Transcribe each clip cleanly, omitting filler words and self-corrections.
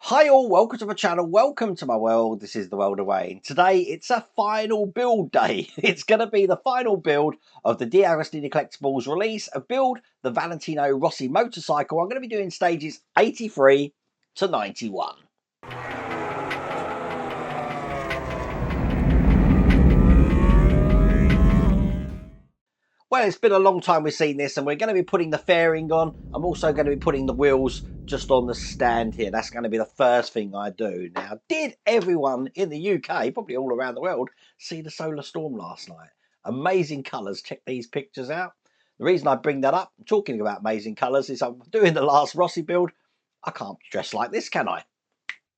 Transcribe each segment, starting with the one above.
Hi all, welcome to my channel, welcome to my world. This is the world away. And today it's a final build day. It's going to be the final build of the Deagostini Collectables release of build the Valentino Rossi motorcycle. I'm going to be doing stages 83 to 91. Well, it's been a long time we've seen this, and we're going to be putting the fairing on. I'm also going to be putting the wheels just on the stand here. That's going to be the first thing I do. Now, did everyone in the UK, probably all around the world, see the solar storm last night? Amazing colours. Check these pictures out. The reason I bring that up, talking about amazing colours, is I'm doing the last Rossi build. I can't dress like this, can I?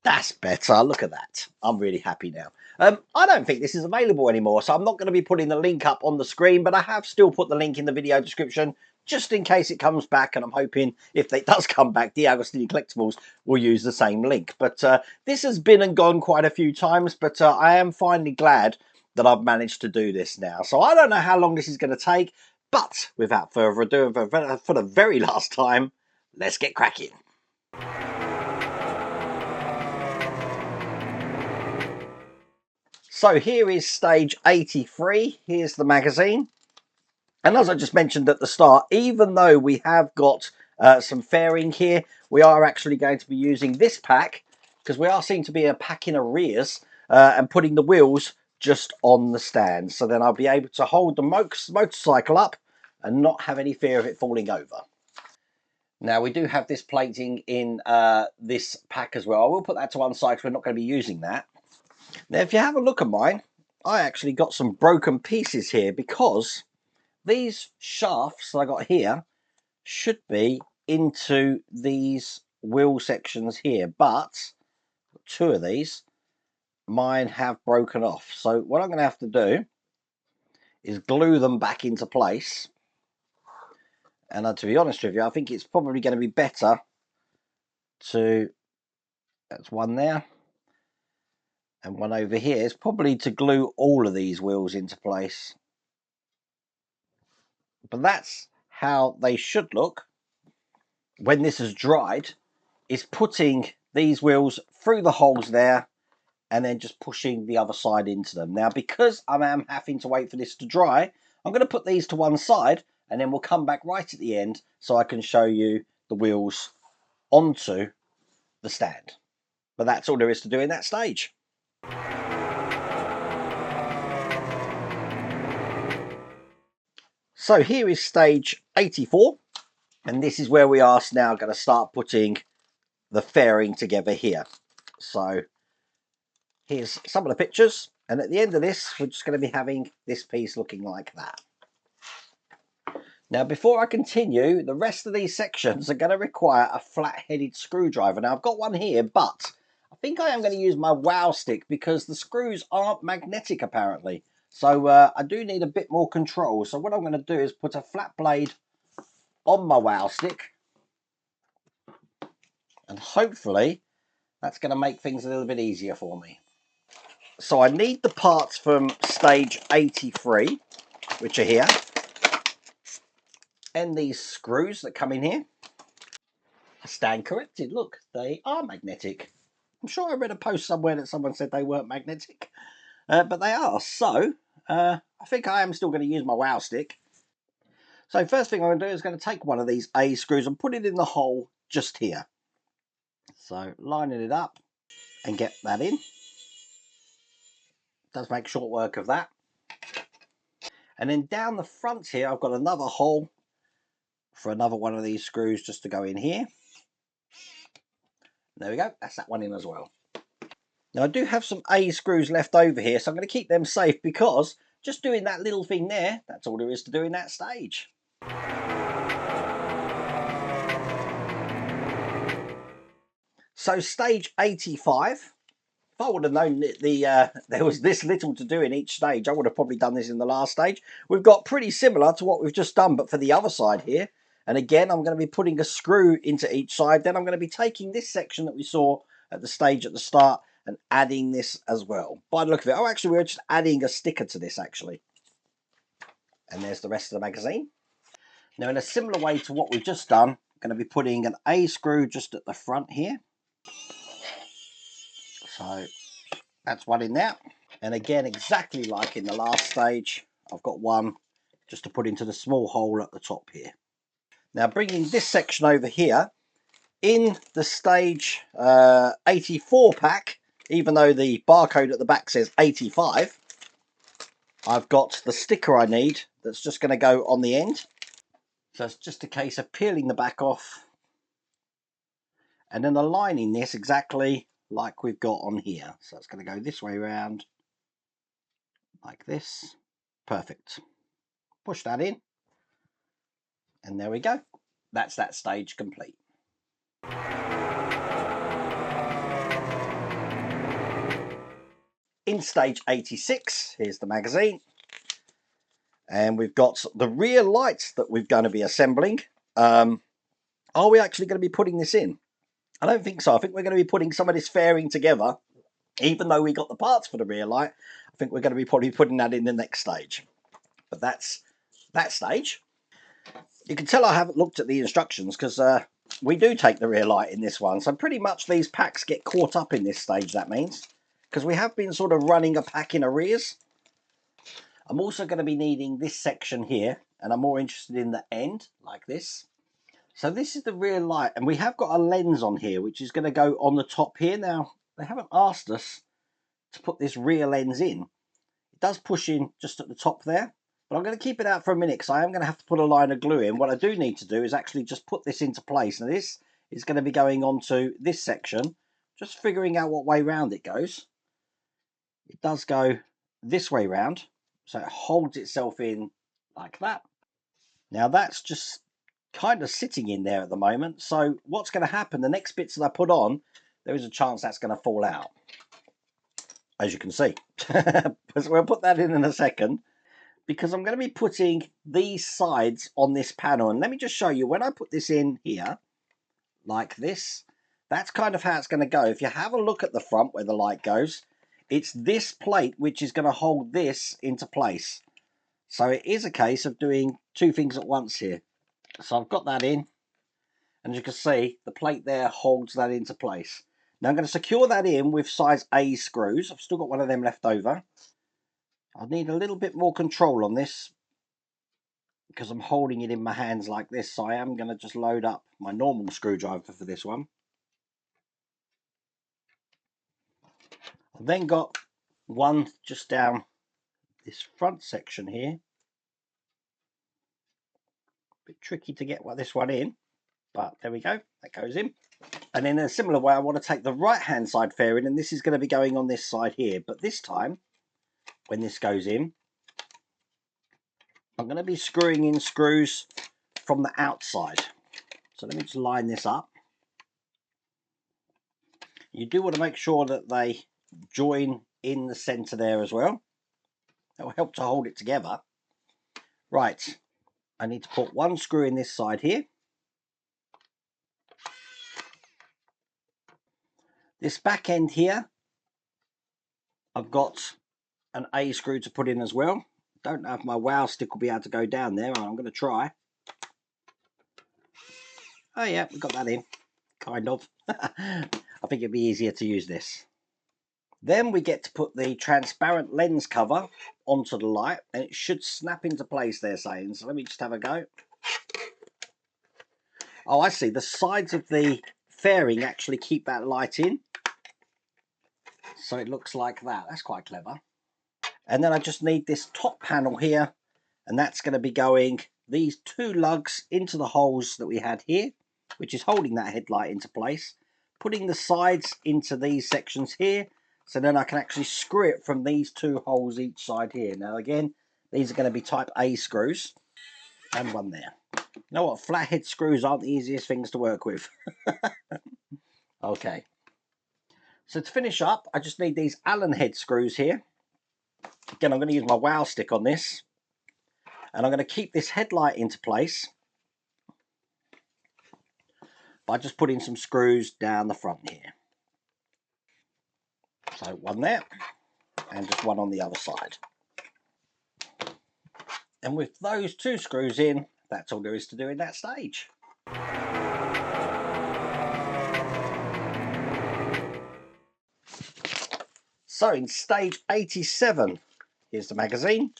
That's better. Look at that. I'm really happy now. I don't think this is available anymore, so I'm not going to be putting the link up on the screen, but I have still put the link in the video description just in case it comes back, and I'm hoping if it does come back, Deagostini Collectables will use the same link. But this has been and gone quite a few times, but I am finally glad that I've managed to do this now. So I don't know how long this is going to take, but without further ado, for the very last time, let's get cracking. So here is stage 83. Here's the magazine. And as I just mentioned at the start, even though we have got some fairing here, we are actually going to be using this pack because we are seen to be a pack in arrears and putting the wheels just on the stand. So then I'll be able to hold the motorcycle up and not have any fear of it falling over. Now we do have this plating in this pack as well. I will put that to one side because we're not going to be using that. Now, if you have a look at mine, I actually got some broken pieces here because these shafts that I got here should be into these wheel sections here, but two of these, mine have broken off. So what I'm going to have to do is glue them back into place. And to be honest with you, I think it's probably going to be better to, that's one there, and one over here, is probably to glue all of these wheels into place. But that's how they should look when this has dried, is putting these wheels through the holes there and then just pushing the other side into them. Now, because I am having to wait for this to dry, I'm going to put these to one side and then we'll come back right at the end so I can show you the wheels onto the stand. But that's all there is to do in that stage. So here is stage 84, and this is where we are now going to start putting the fairing together here. So here's some of the pictures, and at the end of this we're just going to be having this piece looking like that. Now, before I continue, the rest of these sections are going to require a flat-headed screwdriver. Now, I've got one here, but I think I am going to use my wow stick because the screws aren't magnetic apparently. So I do need a bit more control. So what I'm going to do is put a flat blade on my wow stick, and hopefully that's going to make things a little bit easier for me. So I need the parts from stage 83, which are here, and these screws that come in here. I stand corrected. Look, they are magnetic. I'm sure I read a post somewhere that someone said they weren't magnetic, but they are. So I think I am still going to use my wow stick. So first thing I'm going to do is going to take one of these A screws and put it in the hole just here. So lining it up and get that in. Does make short work of that. And then down the front here, I've got another hole for another one of these screws just to go in here. There we go, that's that one in as well. Now I do have some A screws left over here, so I'm going to keep them safe because just doing that little thing there, that's all there is to do in that stage. So stage 85, if I would have known that there was this little to do in each stage, I would have probably done this in the last stage. We've got pretty similar to what we've just done, but for the other side here. And again, I'm going to be putting a screw into each side. Then I'm going to be taking this section that we saw at the stage at the start and adding this as well. By the look of it, oh, actually, we're just adding a sticker to this, actually. And there's the rest of the magazine. Now, in a similar way to what we've just done, I'm going to be putting an A screw just at the front here. So that's one in there. And again, exactly like in the last stage, I've got one just to put into the small hole at the top here. Now bringing this section over here, in the stage 84 pack, even though the barcode at the back says 85, I've got the sticker I need that's just going to go on the end. So it's just a case of peeling the back off and then aligning this exactly like we've got on here. So it's going to go this way around like this. Perfect. Push that in and there we go. That's that stage complete. In stage 86, here's the magazine. And we've got the rear lights that we're going to be assembling. Are we actually going to be putting this in? I don't think so. I think we're going to be putting some of this fairing together. Even though we got the parts for the rear light, I think we're going to be probably putting that in the next stage. But that's that stage. You can tell I haven't looked at the instructions because we do take the rear light in this one. So pretty much these packs get caught up in this stage, that means. Because we have been sort of running a pack in arrears. I'm also going to be needing this section here. And I'm more interested in the end, like this. So this is the rear light. And we have got a lens on here, which is going to go on the top here. Now, they haven't asked us to put this rear lens in. It does push in just at the top there. But I'm going to keep it out for a minute because I am going to have to put a line of glue in. What I do need to do is actually just put this into place. Now this is going to be going onto this section. Just figuring out what way round it goes. It does go this way round. So it holds itself in like that. Now that's just kind of sitting in there at the moment. So what's going to happen, the next bits that I put on, there is a chance that's going to fall out. As you can see. So we'll put that in a second. Because I'm going to be putting these sides on this panel. And let me just show you, when I put this in here, like this, that's kind of how it's going to go. If you have a look at the front where the light goes, it's this plate which is going to hold this into place. So it is a case of doing two things at once here. So I've got that in. And as you can see, the plate there holds that into place. Now I'm going to secure that in with size A screws. I've still got one of them left over. I need a little bit more control on this because I'm holding it in my hands like this, so I am going to just load up my normal screwdriver for this one. I've then got one just down this front section here. A bit tricky to get this one in, but there we go, that goes in. And in a similar way, I want to take the right hand side fairing, and this is going to be going on this side here, but this time when this goes in, I'm going to be screwing in screws from the outside. So let me just line this up. You do want to make sure that they join in the center there as well. That will help to hold it together. Right, I need to put one screw in this side here. This back end here, I've got an A screw to put in as well. Don't know if my wow stick will be able to go down there. I'm going to try. Oh yeah, we got that in, kind of. I think it'd be easier to use this. Then we get to put the transparent lens cover onto the light, and it should snap into place, they're saying. So let me just have a go. Oh, I see. The sides of the fairing actually keep that light in. So it looks like that. That's quite clever. And then I just need this top panel here, and that's going to be going these two lugs into the holes that we had here, which is holding that headlight into place. Putting the sides into these sections here, so then I can actually screw it from these two holes each side here. Now again, these are going to be type A screws, and one there. You know what, flathead screws aren't the easiest things to work with. Okay. So to finish up, I just need these Allen head screws here. Again, I'm going to use my wow stick on this. And I'm going to keep this headlight into place by just putting some screws down the front here. So one there, and just one on the other side. And with those two screws in, that's all there is to do in that stage. So in stage 87, here's the magazine.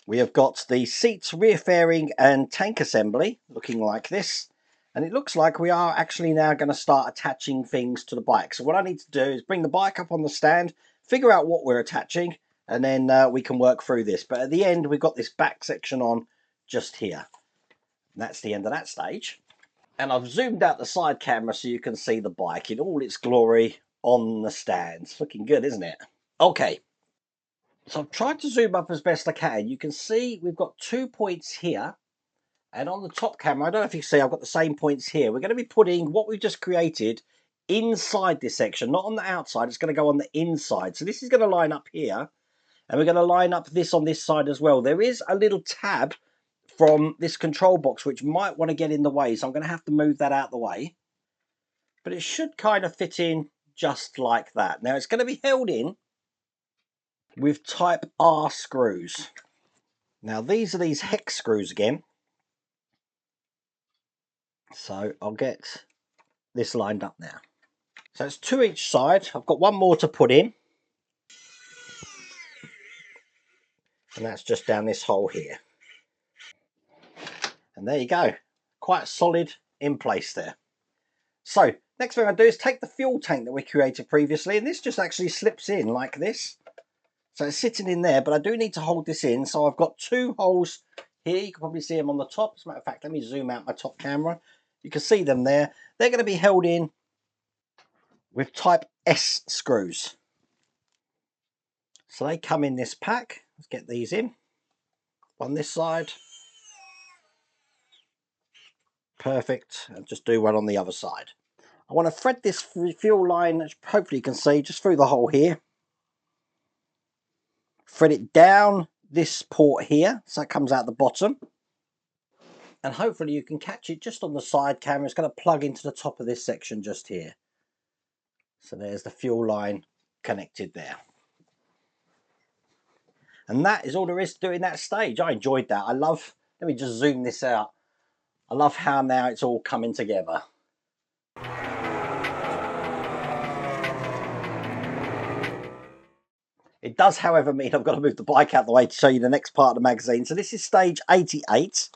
We have got the seats, rear fairing and tank assembly looking like this. And it looks like we are actually now going to start attaching things to the bike. So what I need to do is bring the bike up on the stand, figure out what we're attaching, and then we can work through this. But at the end, we've got this back section on just here. And that's the end of that stage. And I've zoomed out the side camera so you can see the bike in all its glory on the stands. Looking good, isn't it? Okay. So I've tried to zoom up as best I can. You can see we've got 2 points here. And on the top camera, I don't know if you can see, I've got the same points here. We're going to be putting what we've just created inside this section, not on the outside. It's going to go on the inside. So this is going to line up here. And we're going to line up this on this side as well. There is a little tab from this control box which might want to get in the way. So I'm going to have to move that out the way. But it should kind of fit in just like that. Now it's going to be held in with type R screws. Now these are these hex screws again. So I'll get this lined up now. So it's 2 each side. I've got one more to put in. And that's just down this hole here. And there you go. Quite solid in place there. So next thing I do is take the fuel tank that we created previously. And this just actually slips in like this. So it's sitting in there, but I do need to hold this in. So I've got 2 holes here. You can probably see them on the top. As a matter of fact, let me zoom out my top camera. You can see them there. They're going to be held in with type S screws. So they come in this pack. Let's get these in. On this side. Perfect. And just do one on the other side. I want to thread this fuel line, hopefully you can see, just through the hole here. Thread it down this port here, so it comes out the bottom. And hopefully you can catch it just on the side camera. It's going to plug into the top of this section just here. So there's the fuel line connected there. And that is all there is to do in that stage. I enjoyed that. I love, let me just zoom this out. I love how now it's all coming together. It does, however, mean I've got to move the bike out of the way to show you the next part of the magazine. So this is stage 88.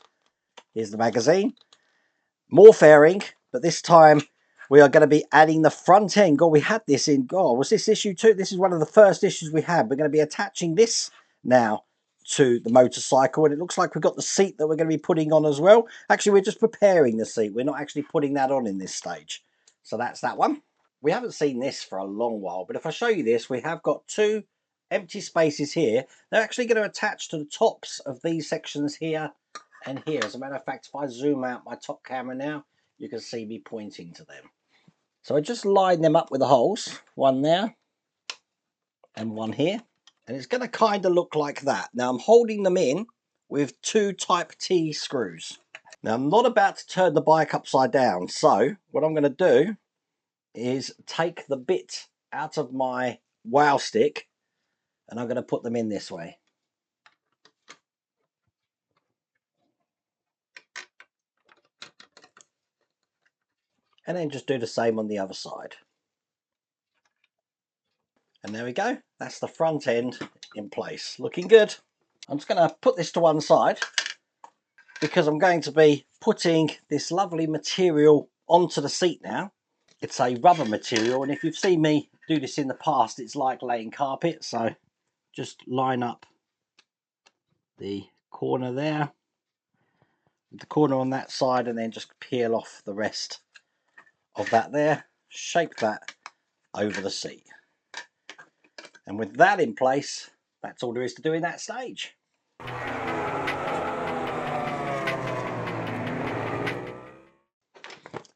Here's the magazine. More fairing, but this time we are going to be adding the front end. God, we had this in, God, was this issue 2? This is one of the first issues we had. We're going to be attaching this now to the motorcycle, and it looks like we've got the seat that we're going to be putting on as well. Actually, we're just preparing the seat. We're not actually putting that on in this stage. So that's that one. We haven't seen this for a long while, but if I show you this, we have got 2 empty spaces here. They're actually going to attach to the tops of these sections here and here. As a matter of fact, if I zoom out my top camera now, you can see me pointing to them. So I just line them up with the holes, one there and one here. And it's going to kind of look like that. Now I'm holding them in with 2 type T screws. Now I'm not about to turn the bike upside down. So what I'm going to do is take the bit out of my wow stick and I'm going to put them in this way. And then just do the same on the other side. And there we go. That's the front end in place. Looking good. I'm just going to put this to one side because I'm going to be putting this lovely material onto the seat now. It's a rubber material, and if you've seen me do this in the past, it's like laying carpet. So just line up the corner there, the corner on that side, and then just peel off the rest of that there. Shape that over the seat. And with that in place, that's all there is to do in that stage.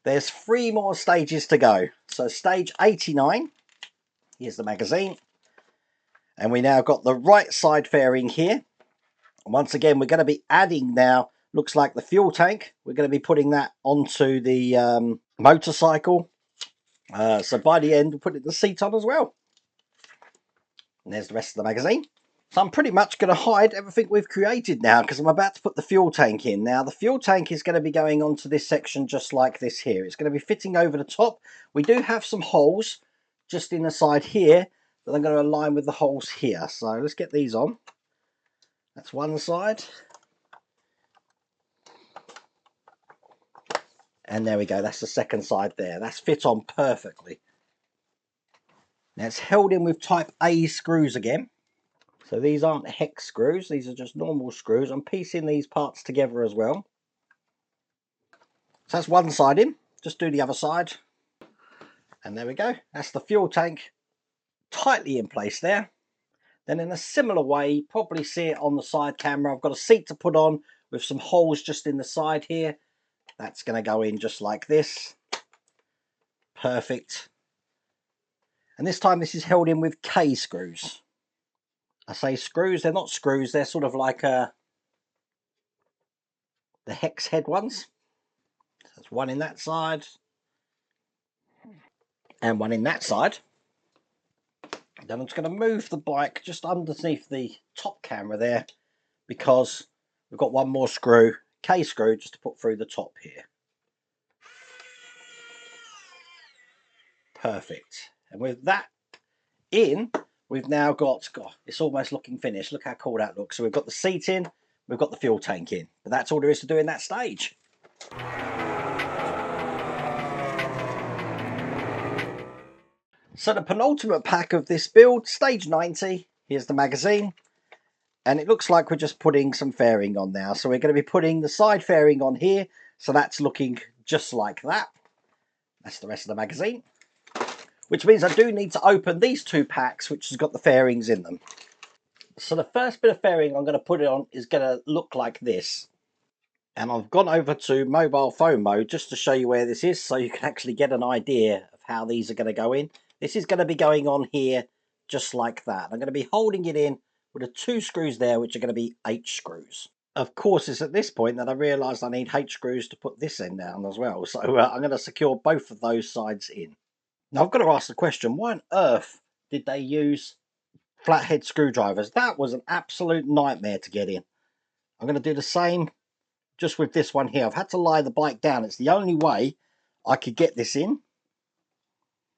There's 3 more stages to go. So stage 89, here's the magazine. And we now got the right side fairing here. And once again, we're going to be adding now, looks like the fuel tank. We're going to be putting that onto the motorcycle. So by the end, we'll put the seat on as well. And there's the rest of the magazine. So I'm pretty much going to hide everything we've created now because I'm about to put the fuel tank in. Now the fuel tank is going to be going onto this section just like this here. It's going to be fitting over the top. We do have some holes just in the side here that I'm going to align with the holes here. So let's get these on. That's one side. And there we go, that's the second side there. That's fit on perfectly. Now it's held in with type A screws again. So these aren't hex screws, these are just normal screws. I'm piecing these parts together as well. So that's one side in, just do the other side. And there we go, that's the fuel tank tightly in place there. Then in a similar way, you probably see it on the side camera, I've got a seat to put on with some holes just in the side here. That's going to go in just like this. Perfect. And this time this is held in with K screws. I say screws, they're not screws, they're sort of like the hex head ones. So there's one in that side and one in that side. Then I'm just going to move the bike just underneath the top camera there because we've got one more screw, K screw, just to put through the top here. Perfect. And with that in, we've now got, God, it's almost looking finished. Look how cool that looks. So we've got the seat in, we've got the fuel tank in. But that's all there is to do in that stage. So the penultimate pack of this build, stage 90, here's the magazine. And it looks like we're just putting some fairing on now. So we're going to be putting the side fairing on here. So that's looking just like that. That's the rest of the magazine. Which means I do need to open these two packs, which has got the fairings in them. So the first bit of fairing I'm going to put it on is going to look like this. And I've gone over to mobile phone mode just to show you where this is, so you can actually get an idea of how these are going to go in. This is going to be going on here just like that. I'm going to be holding it in with the two screws there, which are going to be H screws. Of course, it's at this point that I realised I need H screws to put this end down as well. So I'm going to secure both of those sides in. Now I've got to ask the question, why on earth did they use flathead screwdrivers? That was an absolute nightmare to get in. I'm going to do the same just with this one here. I've had to lie the bike down. It's the only way I could get this in,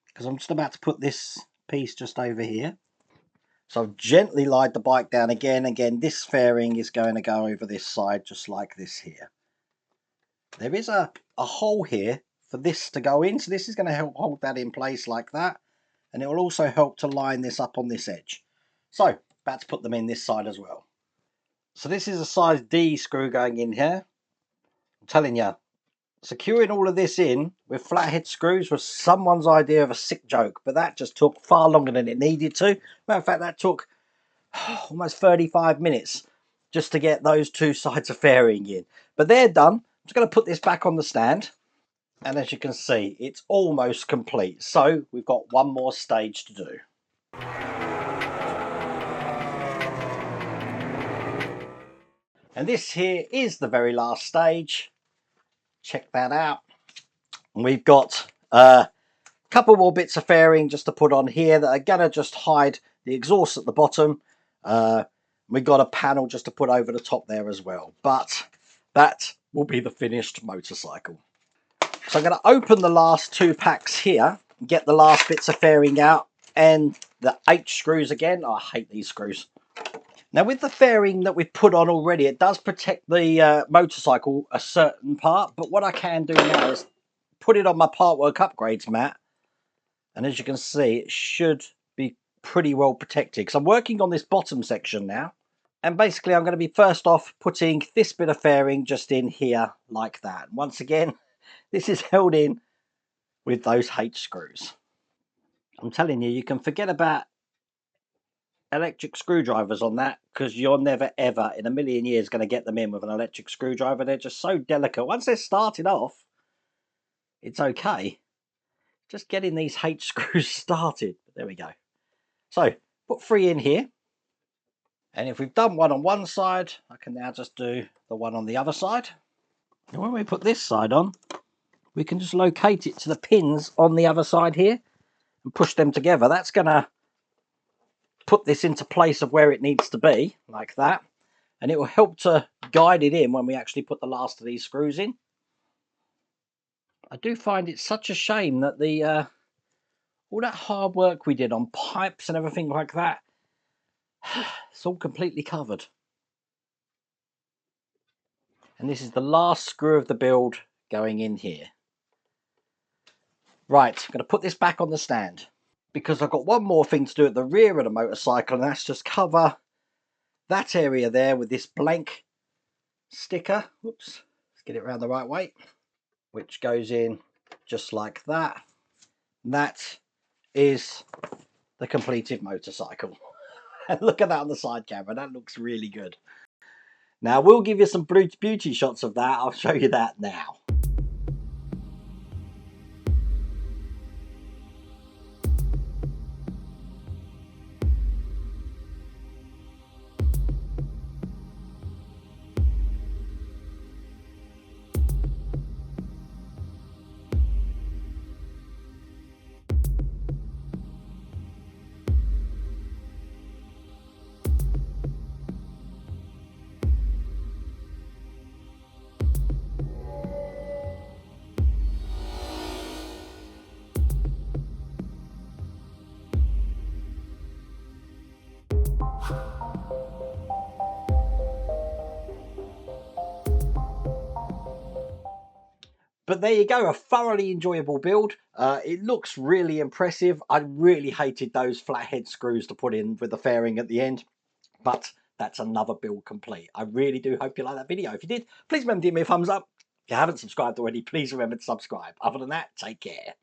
because I'm just about to put this piece just over here. So I've gently lied the bike down again. Again, this fairing is going to go over this side just like this here. There is a hole here for this to go in, so this is going to help hold that in place like that, and it will also help to line this up on this edge. So about to put them in this side as well. So this is a size D screw going in here. I'm telling you, securing all of this in with flathead screws was someone's idea of a sick joke, but that just took far longer than it needed to. Matter of fact, that took almost 35 minutes just to get those two sides of fairing in. But they're done. I'm just going to put this back on the stand. And as you can see, it's almost complete. So we've got one more stage to do. And this here is the very last stage. Check that out. We've got a couple more bits of fairing just to put on here that are going to just hide the exhaust at the bottom. We've got a panel just to put over the top there as well. But that will be the finished motorcycle. So I'm going to open the last two packs here, get the last bits of fairing out, and the H screws again. Oh, I hate these screws. Now with the fairing that we've put on already, it does protect the motorcycle a certain part, but what I can do now is put it on my part work upgrades mat, and as you can see, it should be pretty well protected, because I'm working on this bottom section now. And basically I'm going to be first off putting this bit of fairing just in here like that. Once again, this is held in with those H screws. I'm telling you, you can forget about electric screwdrivers on that, because you're never ever in a million years going to get them in with an electric screwdriver. They're just so delicate. Once they're started off, it's okay. Just getting these H screws started. There we go. So put 3 in here. And if we've done one on one side, I can now just do the one on the other side. And when we put this side on, we can just locate it to the pins on the other side here and push them together. That's going to put this into place of where it needs to be, like that. And it will help to guide it in when we actually put the last of these screws in. I do find it such a shame that all that hard work we did on pipes and everything like that, it's all completely covered. And this is the last screw of the build going in here. Right, I'm going to put this back on the stand because I've got one more thing to do at the rear of the motorcycle, and that's just cover that area there with this blank sticker. Whoops, let's get it around the right way, which goes in just like that. And that is the completed motorcycle. And look at that on the side camera, that looks really good. Now we'll give you some beauty shots of that. I'll show you that now. But there you go, a thoroughly enjoyable build. It looks really impressive. I really hated those flathead screws to put in with the fairing at the end, but that's another build complete. I really do hope you like that video. If you did, please remember to give me a thumbs up. If you haven't subscribed already, please remember to subscribe. Other than that, take care.